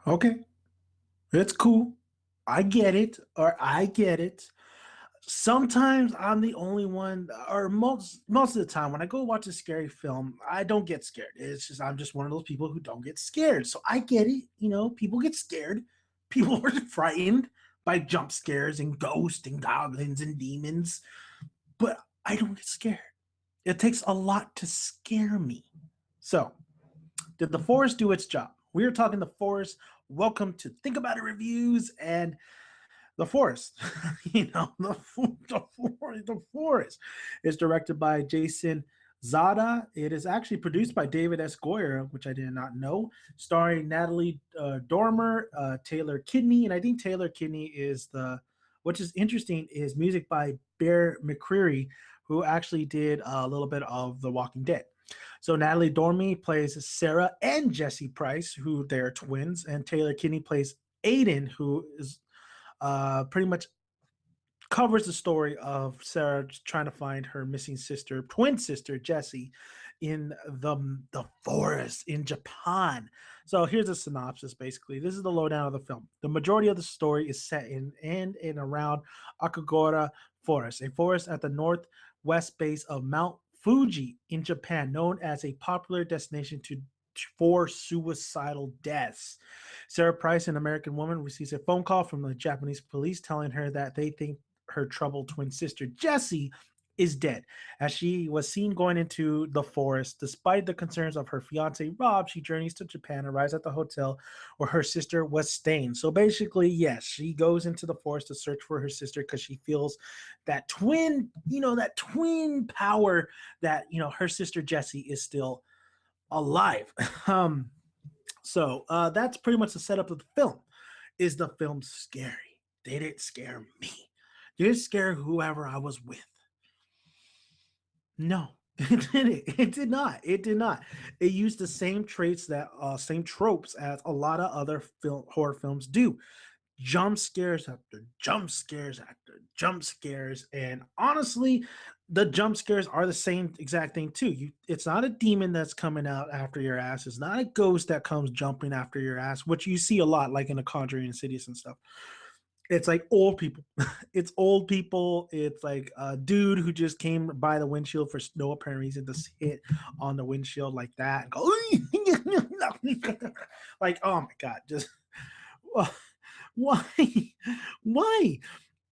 Okay, it's cool. I get it, or I get it. Sometimes I'm the only one, or most of the time when I go watch a scary film, I don't get scared. It's just I'm just one of those people who don't get scared. So I get it. People get scared. People are frightened by jump scares and ghosts and goblins and demons, but I don't get scared. It takes a lot to scare me. So, did the forest do its job? We are talking the forest. Welcome to Think About It Reviews and the Forest. The Forest is directed by Jason Zada. It is actually produced by David S. Goyer, which I did not know, starring Natalie Dormer, Taylor Kidney, and I think Taylor Kidney is which is interesting, is music by Bear McCreary, who actually did a little bit of The Walking Dead. So Natalie Dormer plays Sarah and Jesse Price, who they're twins, and Taylor Kinney plays Aiden, who is pretty much covers the story of Sarah trying to find her missing sister, twin sister Jessie, in the forest in Japan. So here's a synopsis. Basically, this is the lowdown of the film. The majority of the story is set in and in around Akagora Forest, a forest at the northwest base of Mount Fuji in Japan, known as a popular destination for suicidal deaths. Sarah Price, an American woman, receives a phone call from the Japanese police telling her that they think her troubled twin sister Jessie is dead. As she was seen going into the forest, despite the concerns of her fiance Rob, she journeys to Japan, arrives at the hotel where her sister was staying. So basically, yes, she goes into the forest to search for her sister because she feels that twin power that her sister Jessie is still alive. That's pretty much the setup of the film. Is the film scary? Did it scare me? Did it scare whoever I was with? No, it didn't. It did not. It did not. It used the same traits same tropes as a lot of other horror films do. Jump scares after jump scares after jump scares, and honestly, the jump scares are the same exact thing too. It's not a demon that's coming out after your ass. It's not a ghost that comes jumping after your ass, which you see a lot, like in The Conjuring, Insidious, and stuff. It's like old people. It's old people. It's like a dude who just came by the windshield for no apparent reason to hit on the windshield like that and go like, oh my god, just why? Why?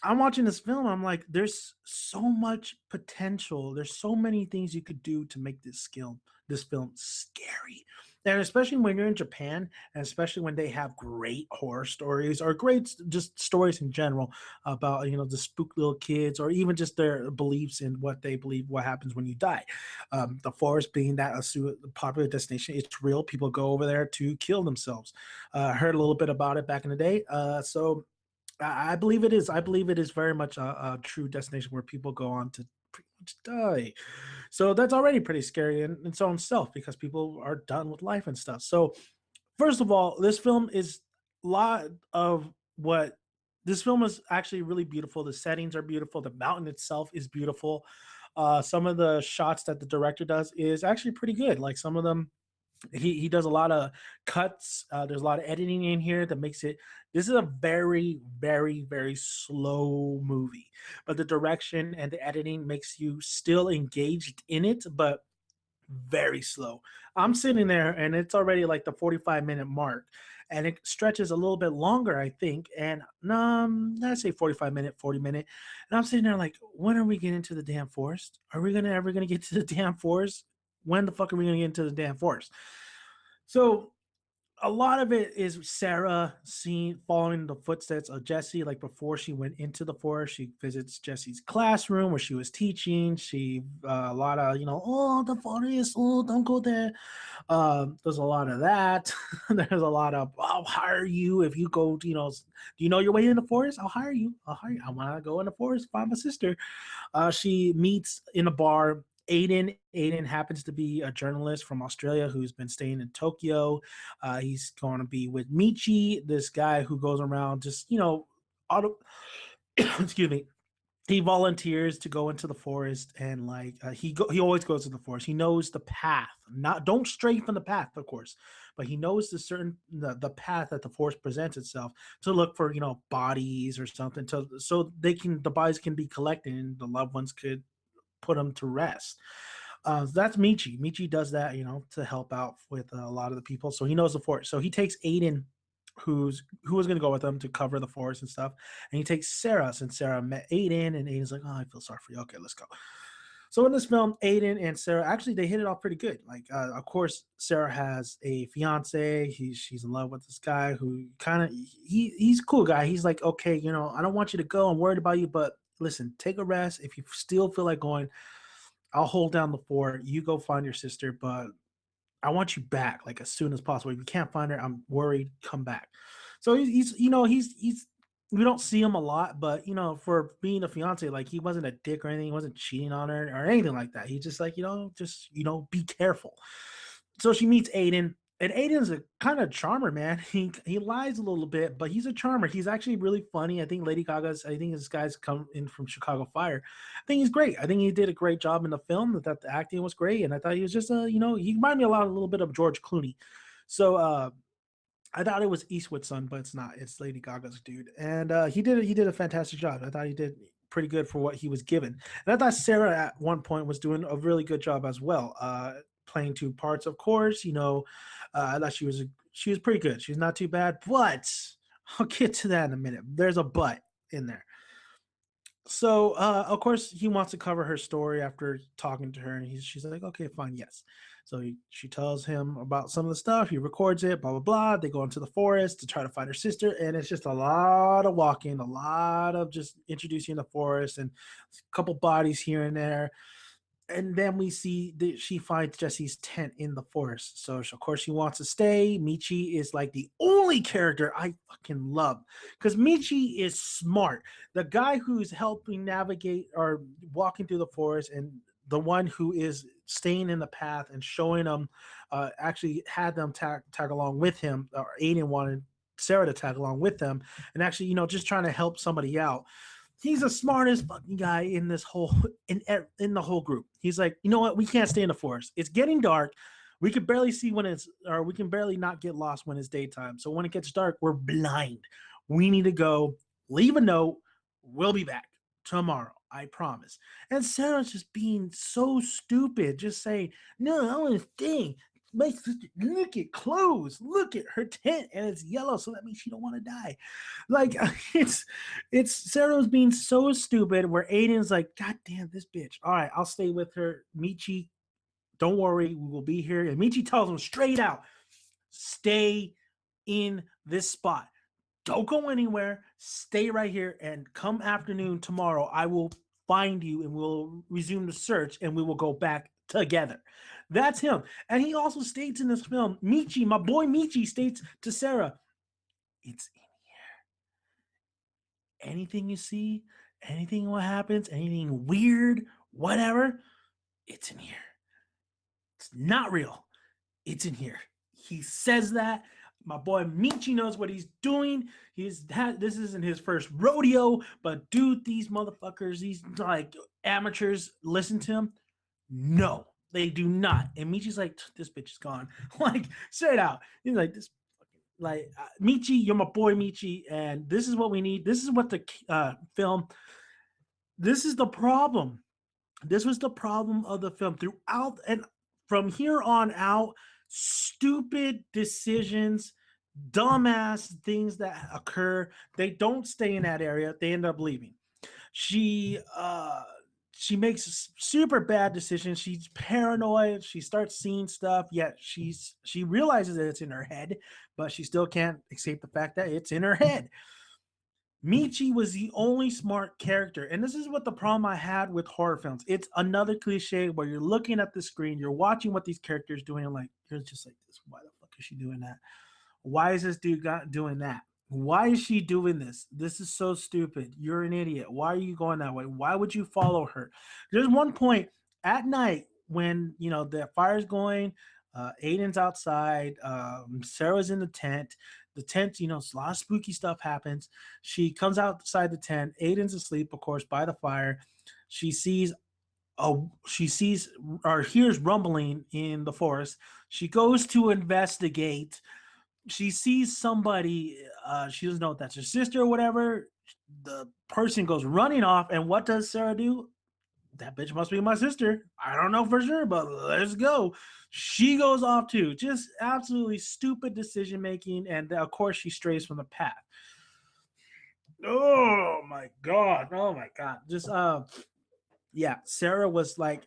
I'm watching this film. I'm like, there's so much potential. There's so many things you could do to make this film scary. And especially when you're in Japan, and especially when they have great horror stories or great just stories in general about the spook little kids or even just their beliefs in what they believe what happens when you die. The forest being that a popular destination, it's real. People go over there to kill themselves. I heard a little bit about it back in the day. So I believe it is. I believe it is very much a true destination where people go on to pretty much die. So that's already pretty scary in its own self because people are done with life and stuff. So first of all, this film is a lot of what this film is actually really beautiful. The settings are beautiful. The mountain itself is beautiful. Some of the shots that the director does is actually pretty good. Like some of them he does a lot of cuts. There's a lot of editing in here that makes it. This is a very, very, very slow movie, but the direction and the editing makes you still engaged in it, but very slow. I'm sitting there and it's already like the 45-minute mark, and it stretches a little bit longer, I think. And I say 45-minute, 40-minute, and I'm sitting there like, when are we getting to the damn forest? Are we gonna ever gonna get to the damn forest? When the fuck are we gonna get into the damn forest? So a lot of it is Sarah seeing following the footsteps of Jesse. Like before she went into the forest, she visits Jesse's classroom where she was teaching. She a lot of oh, the forest, oh, don't go there. There's a lot of that. There's a lot of I'll hire you if you go. Do you know your way in the forest? I'll hire you. I'll hire you. I want to go in the forest find my sister. She meets in a bar Aiden. Aiden happens to be a journalist from Australia who's been staying in Tokyo. He's going to be with Michi, this guy who goes around just, auto, excuse me, he volunteers to go into the forest, and like he always goes to the forest. He knows the path. Not don't stray from the path, of course, but he knows the path that the force presents itself to look for, bodies or something, to so the bodies can be collected and the loved ones could put them to rest. That's Michi. Michi does that, to help out with a lot of the people. So he knows the force. So he takes Aiden, who was going to go with him to cover the force and stuff, and he takes Sarah since Sarah met Aiden, and Aiden's like, "Oh, I feel sorry for you. Okay, let's go." So in this film, Aiden and Sarah actually they hit it off pretty good. Like, of course, Sarah has a fiance. She's in love with this guy who kind of he's a cool guy. He's like, okay, I don't want you to go. I'm worried about you, but listen, take a rest. If you still feel like going, I'll hold down the fort. You go find your sister, but I want you back like as soon as possible. If you can't find her, I'm worried. Come back. So he's we don't see him a lot, but for being a fiance, like he wasn't a dick or anything. He wasn't cheating on her or anything like that. He just like just be careful. So she meets Aiden, and Aiden's a kind of charmer, man. He lies a little bit, but he's a charmer. He's actually really funny. I think this guy's come in from Chicago Fire. I think he's great. I think he did a great job in the film. That the acting was great, and I thought he was just he reminded me a little bit of George Clooney. So I thought it was Eastwood's son, but it's not. It's Lady Gaga's dude, and he did a fantastic job. I thought he did pretty good for what he was given, and I thought Sarah at one point was doing a really good job as well, playing two parts. Of course, I thought she was pretty good. She's not too bad, but I'll get to that in a minute. There's a but in there. So of course he wants to cover her story after talking to her, and she's like, okay, fine, yes. So she tells him about some of the stuff. He records it, blah blah blah. They go into the forest to try to find her sister, and it's just a lot of walking, a lot of just introducing the forest, and a couple bodies here and there. And then we see that she finds Jesse's tent in the forest. So of course she wants to stay. Michi is like the only character I fucking love because Michi is smart. The guy who's helping navigate or walking through the forest, and the one who is staying in the path and showing them, actually had them tag along with him, or Aiden wanted Sarah to tag along with them, and actually just trying to help somebody out. He's the smartest fucking guy in this whole in the whole group. He's like, you know what? We can't stay in the forest. It's getting dark. We can barely see when it's, or we can barely not get lost when it's daytime. So when it gets dark, we're blind. We need to go. Leave a note. We'll be back tomorrow. I promise. And Sarah's just being so stupid, just saying, no, I want to stay. My sister, look at clothes, look at her tent, and it's yellow, so that means she don't want to die. Like it's Sarah's being so stupid. Where Aiden's like, God damn this bitch. All right, I'll stay with her. Michi, don't worry, we will be here. And Michi tells him straight out, stay in this spot. Don't go anywhere. Stay right here, and come afternoon tomorrow, I will find you, and we'll resume the search, and we will go back together. That's him. And he also states in this film, Michi, my boy Michi, states to Sarah, it's in here. Anything you see, anything what happens, anything weird, whatever, it's in here. It's not real. It's in here. He says that. My boy Michi knows what he's doing. This isn't his first rodeo, but dude, these motherfuckers, these like amateurs, listen to him. No, they do not. And Michi's like, this bitch is gone. Like, straight out. He's like, this like Michi, you're my boy Michi, and this is what we need. This is what the film. This is the problem. This was the problem of the film throughout, and from here on out, stupid decisions, dumbass things that occur. They don't stay in that area. They end up leaving. She she makes super bad decisions. She's paranoid. She starts seeing stuff. Yet she realizes that it's in her head, but she still can't escape the fact that it's in her head. Michi was the only smart character. And this is what the problem I had with horror films. It's another cliche where you're looking at the screen, you're watching what these characters doing, and like, you're just like this. Why the fuck is she doing that? Why is this dude doing that? Why is she doing this? This is so stupid. You're an idiot. Why are you going that way? Why would you follow her? There's one point at night when the fire's going, Aiden's outside, Sarah's in the tent. The tent, a lot of spooky stuff happens. She comes outside the tent. Aiden's asleep, of course, by the fire. She sees she sees or hears rumbling in the forest. She goes to investigate. She sees somebody. She doesn't know if that's her sister or whatever. The person goes running off, and what does Sarah do? That bitch must be my sister. I don't know for sure, but let's go. She goes off too. Just absolutely stupid decision making, and of course she strays from the path. Oh my god! Oh my god! Just yeah, Sarah was like,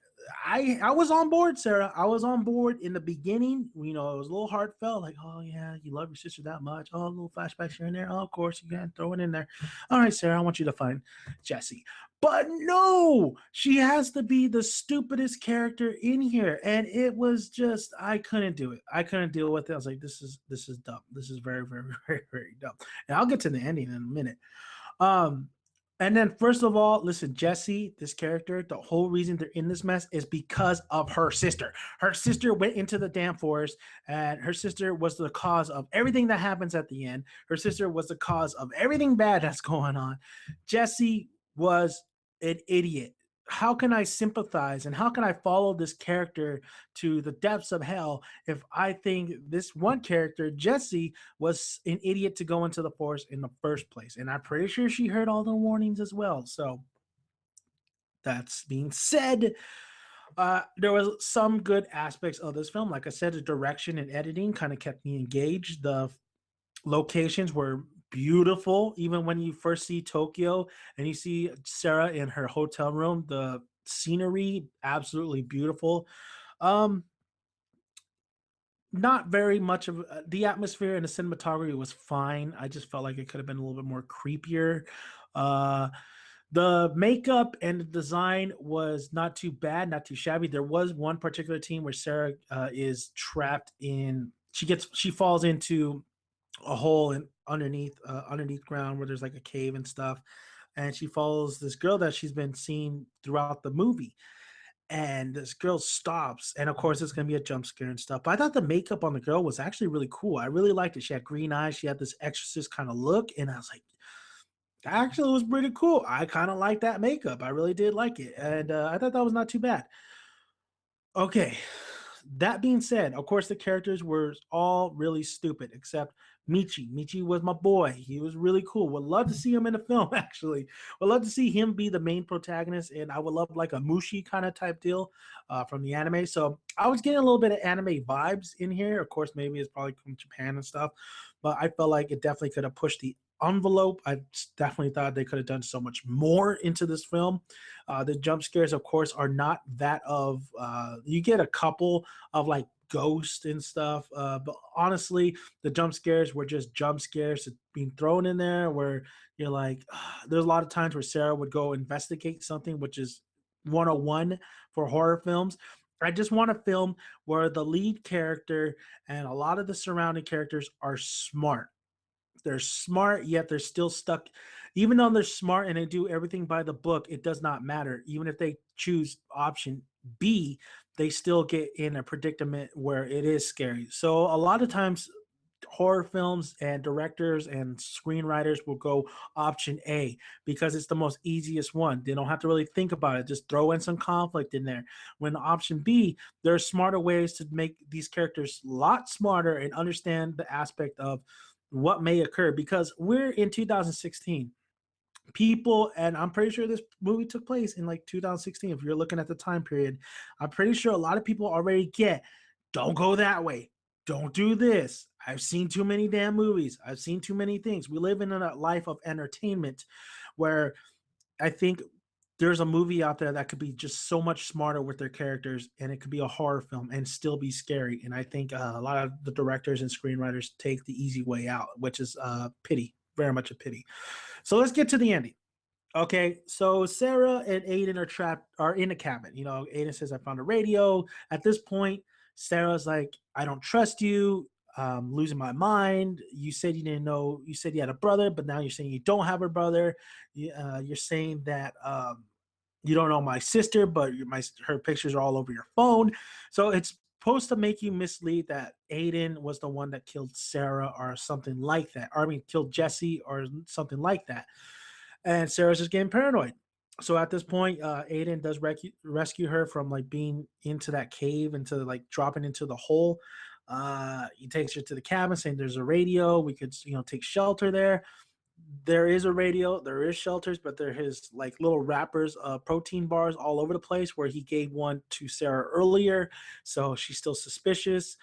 I was on board, Sarah. I was on board in the beginning. You know, it was a little heartfelt, like, oh yeah, you love your sister that much. Oh, a little flashbacks here and there. Oh, of course, you can throw it in there. All right, Sarah, I want you to find Jesse. But no, she has to be the stupidest character in here. And it was just, I couldn't do it. I couldn't deal with it. I was like, this is dumb. This is very, very, very, very dumb. And I'll get to the ending in a minute. Um, and then first of all, listen, Jesse, this character, the whole reason they're in this mess is because of her sister. Her sister went into the damn forest, and her sister was the cause of everything that happens at the end. Her sister was the cause of everything bad that's going on. Jesse was an idiot. How can I sympathize and how can I follow this character to the depths of hell if I think this one character, Jesse, was an idiot to go into the forest in the first place? And I'm pretty sure she heard all the warnings as well. So that's being said, there was some good aspects of this film. Like I said, the direction and editing kind of kept me engaged. The locations were beautiful. Even when you first see Tokyo and you see Sarah in her hotel room, the scenery absolutely beautiful. Um, Not very much of the atmosphere and the cinematography was fine. I just felt like it could have been a little bit more creepier. Uh, the makeup and the design was not too bad, not too shabby. There was one particular team where Sarah is trapped in. She falls into a hole in underneath ground where there's like a cave and stuff, and she follows this girl that she's been seeing throughout the movie, and this girl stops, and of course it's gonna be a jump scare and stuff. But I thought the makeup on the girl was actually really cool. I really liked it. She had green eyes, she had this exorcist kind of look, and I was like, actually, it was pretty cool. I kind of like that makeup. I really did like it, and I thought that was not too bad. Okay. That being said, of course, the characters were all really stupid except Michi. Michi was my boy. He was really cool. Would love to see him in a film, actually. Would love to see him be the main protagonist, and I would love like a Mushi kind of type deal from the anime. So I was getting a little bit of anime vibes in here. Of course, maybe it's probably from Japan and stuff, but I felt like it definitely could have pushed the envelope. I definitely thought they could have done so much more into this film. The jump scares, of course, are not that of you get a couple of like ghosts and stuff, but honestly, the jump scares were just jump scares being thrown in there. Where you're like, there's a lot of times where Sarah would go investigate something, which is 101 for horror films. I just want a film where the lead character and a lot of the surrounding characters are smart. They're smart, yet they're still stuck. Even though they're smart and they do everything by the book, it does not matter. Even if they choose option B, they still get in a predicament where it is scary. So a lot of times horror films and directors and screenwriters will go option A because it's the most easiest one. They don't have to really think about it. Just throw in some conflict in there. When option B, there are smarter ways to make these characters a lot smarter and understand the aspect of what may occur because we're in 2016. People, and I'm pretty sure this movie took place in like 2016. If you're looking at the time period, I'm pretty sure a lot of people already get, don't go that way, don't do this. I've seen too many damn movies, I've seen too many things. We live in a life of entertainment where I think there's a movie out there that could be just so much smarter with their characters, and it could be a horror film and still be scary. And I think a lot of the directors and screenwriters take the easy way out, which is pity, very much a pity. So let's get to the ending. Okay, so Sarah and Aiden are in a cabin. You know, Aiden says, I found a radio. At this point, Sarah's like, I don't trust you. Losing my mind. You said you didn't know. You said you had a brother, but now you're saying you don't have a brother. You're saying that you don't know my sister, but her pictures are all over your phone. So it's supposed to make you mislead that Aiden was the one that killed Sarah or something like that. Or I mean, killed Jesse or something like that. And Sarah's just getting paranoid. So at this point, Aiden does rescue her from like being into that cave, into like dropping into the hole. He takes her to the cabin, saying there's a radio. We could, take shelter there. There is a radio, there is shelters, but there is like little wrappers, protein bars all over the place. Where he gave one to Sarah earlier, so she's still suspicious.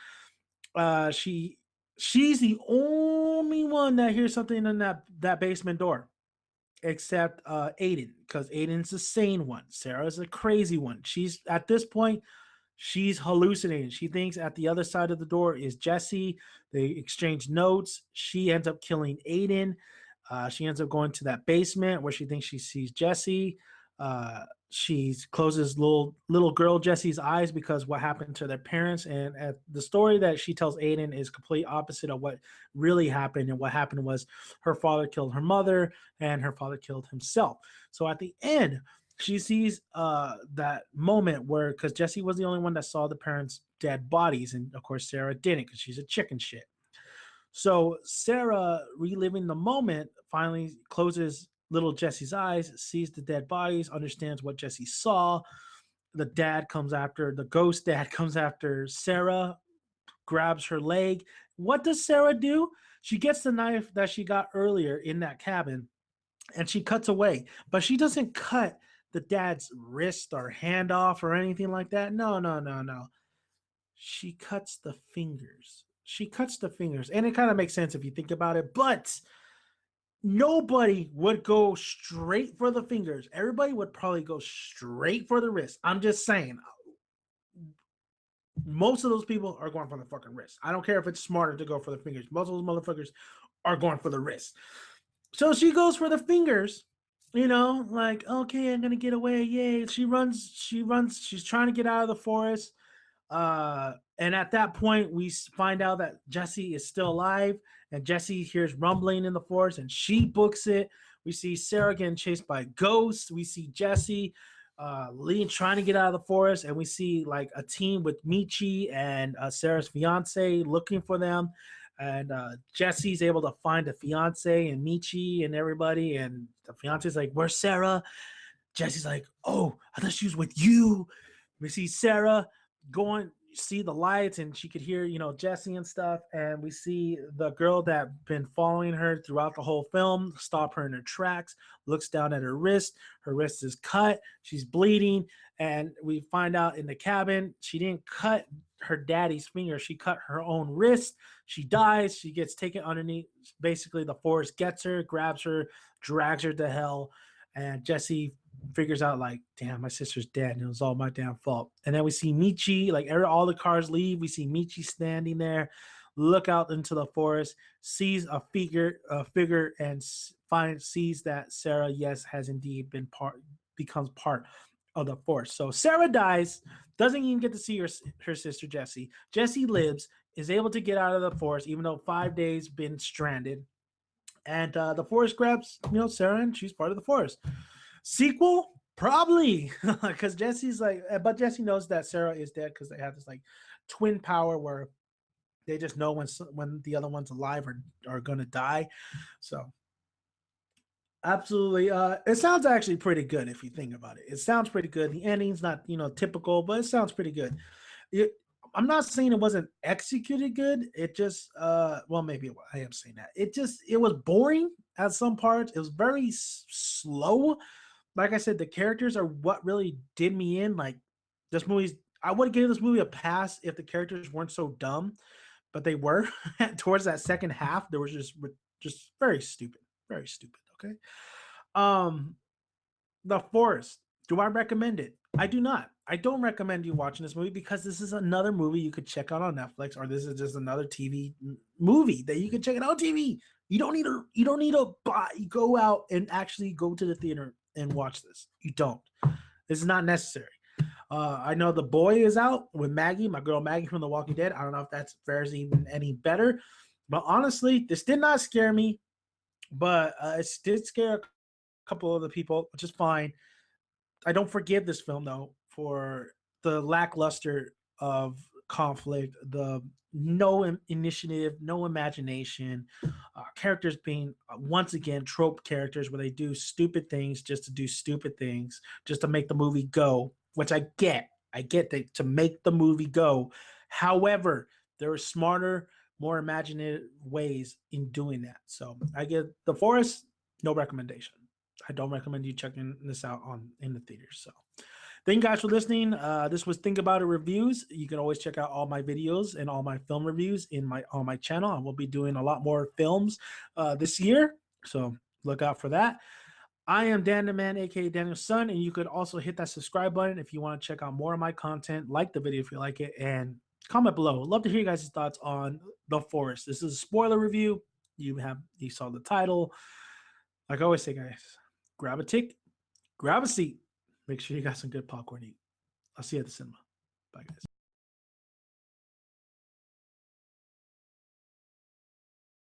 She's the only one that hears something in that basement door, except Aiden, because Aiden's the sane one. Sarah's the crazy one. She's at this point, she's hallucinating. She thinks at the other side of the door is Jesse. They exchange notes. She ends up killing Aiden. She ends up going to that basement where she thinks she sees Jesse. She closes little girl Jesse's eyes because what happened to their parents, and the story that she tells Aiden is complete opposite of what really happened. And what happened was her father killed her mother, and her father killed himself. So at the end, she sees that moment where, because Jesse was the only one that saw the parents' dead bodies, and of course Sarah didn't because she's a chicken shit. So Sarah, reliving the moment, finally closes little Jesse's eyes, sees the dead bodies, understands what Jesse saw. The ghost dad comes after Sarah, grabs her leg. What does Sarah do? She gets the knife that she got earlier in that cabin and she cuts away, but she doesn't cut the dad's wrist or hand off or anything like that. No, no, no, no. She cuts the fingers. She cuts the fingers. And it kind of makes sense if you think about it, but nobody would go straight for the fingers. Everybody would probably go straight for the wrist. I'm just saying, most of those people are going for the fucking wrist. I don't care if it's smarter to go for the fingers. Most of those motherfuckers are going for the wrist. So she goes for the fingers, like, okay, I'm gonna get away. Yay. She runs, she's trying to get out of the forest. And at that point, we find out that Jesse is still alive, and Jesse hears rumbling in the forest, and she books it. We see Sarah getting chased by ghosts. We see Jesse Lee trying to get out of the forest, and we see like a team with Michi and Sarah's fiance looking for them. And Jesse's able to find the fiance and Michi and everybody, and the fiance's like, "Where's Sarah?" Jesse's like, "Oh, I thought she was with you." We see Sarah going, see the lights, and she could hear, Jesse and stuff. And we see the girl that been following her throughout the whole film stop her in her tracks, looks down at her wrist. Her wrist is cut. She's bleeding. And we find out in the cabin, she didn't cut her daddy's finger. She cut her own wrist. She dies. She gets taken underneath. Basically, the forest gets her, grabs her, drags her to hell. And Jesse figures out like, damn, my sister's dead, and it was all my damn fault. And then we see Michi, like all the cars leave. We see Michi standing there, look out into the forest, sees a figure, and sees that Sarah, yes, has indeed becomes part of the force. So Sarah dies, doesn't even get to see her sister Jesse. Jesse lives, is able to get out of the forest, even though 5 days been stranded. And the forest grabs, Sarah, and she's part of the forest. Sequel? Probably, because Jesse's like, but Jesse knows that Sarah is dead because they have this like twin power where they just know when the other one's alive or are gonna die. So absolutely, it sounds actually pretty good if you think about it. It sounds pretty good. The ending's not typical, but it sounds pretty good. It, I'm not saying it wasn't executed good. It just, well, maybe I am saying that. It was boring at some parts. It was very slow. Like I said, the characters are what really did me in. Like this movie's, I would give this movie a pass if the characters weren't so dumb, but they were. Towards that second half. There was just very stupid, very stupid. Okay, um, The Forest. Do I recommend it? I do not. I don't recommend you watching this movie because this is another movie you could check out on Netflix, or this is just another TV movie that you can check it out on TV. You don't need to go out and actually go to the theater and watch this. You don't. This is not necessary. I know The Boy is out with Maggie, my girl Maggie from The Walking Dead. I don't know if that's fares even any better, but honestly, this did not scare me, but it did scare a couple other people, which is fine. I don't forgive this film though for the lackluster of conflict, the no initiative, no imagination. Characters being once again trope characters where they do stupid things just to do stupid things, just to make the movie go. Which I get. I get that to make the movie go. However, there are smarter, more imaginative ways in doing that. So I get The Forest, no recommendation. I don't recommend you checking this out in the theaters. So thank you guys for listening. This was Think About It Reviews. You can always check out all my videos and all my film reviews on my channel. I will be doing a lot more films this year, so look out for that. I am Dan the Man, aka Daniel's son, and you could also hit that subscribe button if you want to check out more of my content. Like the video if you like it, and comment below. Love to hear you guys' thoughts on The Forest. This is a spoiler review. You saw the title. Like I always say, guys, grab a tick, grab a seat. Make sure you got some good popcorn to eat. I'll see you at the cinema. Bye, guys.